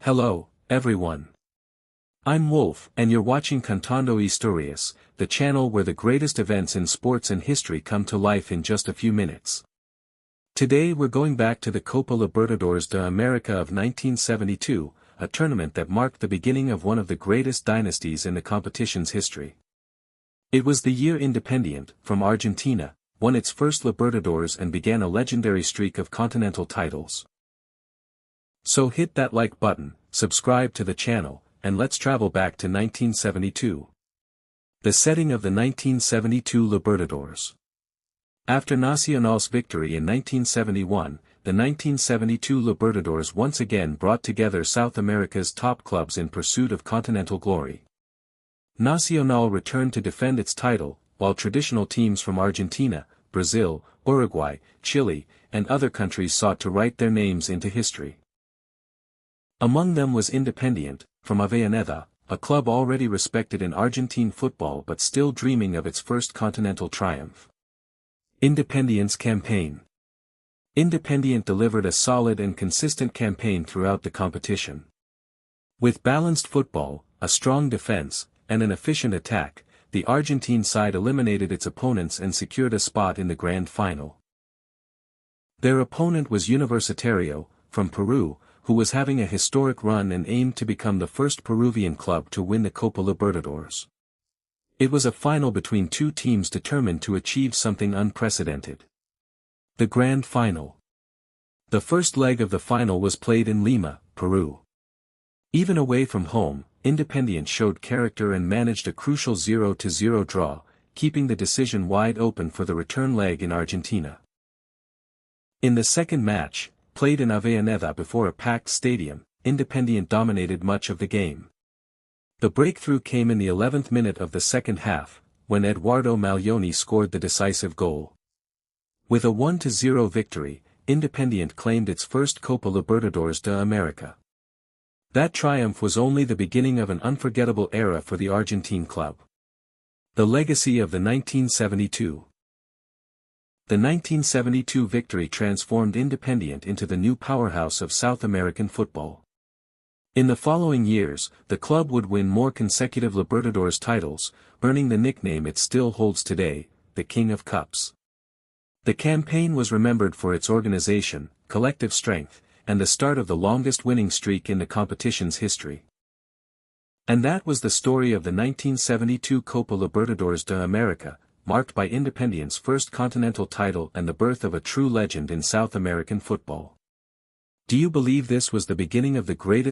Hello, everyone. I'm Wolf, and you're watching Contando Historias, the channel where the greatest events in sports and history come to life in just a few minutes. Today we're going back to the Copa Libertadores de America of 1972, a tournament that marked the beginning of one of the greatest dynasties in the competition's history. It was the year Independiente, from Argentina, won its first Libertadores and began a legendary streak of continental titles. So hit that like button, subscribe to the channel, and let's travel back to 1972. The setting of the 1972 Libertadores. After Nacional's victory in 1971, the 1972 Libertadores once again brought together South America's top clubs in pursuit of continental glory. Nacional returned to defend its title, while traditional teams from Argentina, Brazil, Uruguay, Chile, and other countries sought to write their names into history. Among them was Independiente, from Avellaneda, a club already respected in Argentine football but still dreaming of its first continental triumph. Independiente's campaign. Independiente delivered a solid and consistent campaign throughout the competition. With balanced football, a strong defense, and an efficient attack, the Argentine side eliminated its opponents and secured a spot in the grand final. Their opponent was Universitario, from Peru, who was having a historic run and aimed to become the first Peruvian club to win the Copa Libertadores. It was a final between two teams determined to achieve something unprecedented. The Grand Final. The first leg of the final was played in Lima, Peru. Even away from home, Independiente showed character and managed a crucial 0-0 draw, keeping the decision wide open for the return leg in Argentina. In the second match, played in Avellaneda before a packed stadium, Independiente dominated much of the game. The breakthrough came in the 11th minute of the second half, when Eduardo Malioni scored the decisive goal. With a 1-0 victory, Independiente claimed its first Copa Libertadores de America. That triumph was only the beginning of an unforgettable era for the Argentine club. The legacy of the 1972. The 1972 victory transformed Independiente into the new powerhouse of South American football. In the following years, the club would win more consecutive Libertadores titles, earning the nickname it still holds today, the King of Cups. The campaign was remembered for its organization, collective strength, and the start of the longest winning streak in the competition's history. And that was the story of the 1972 Copa Libertadores de America, marked by Independiente's first continental title and the birth of a true legend in South American football. Do you believe this was the beginning of the greatest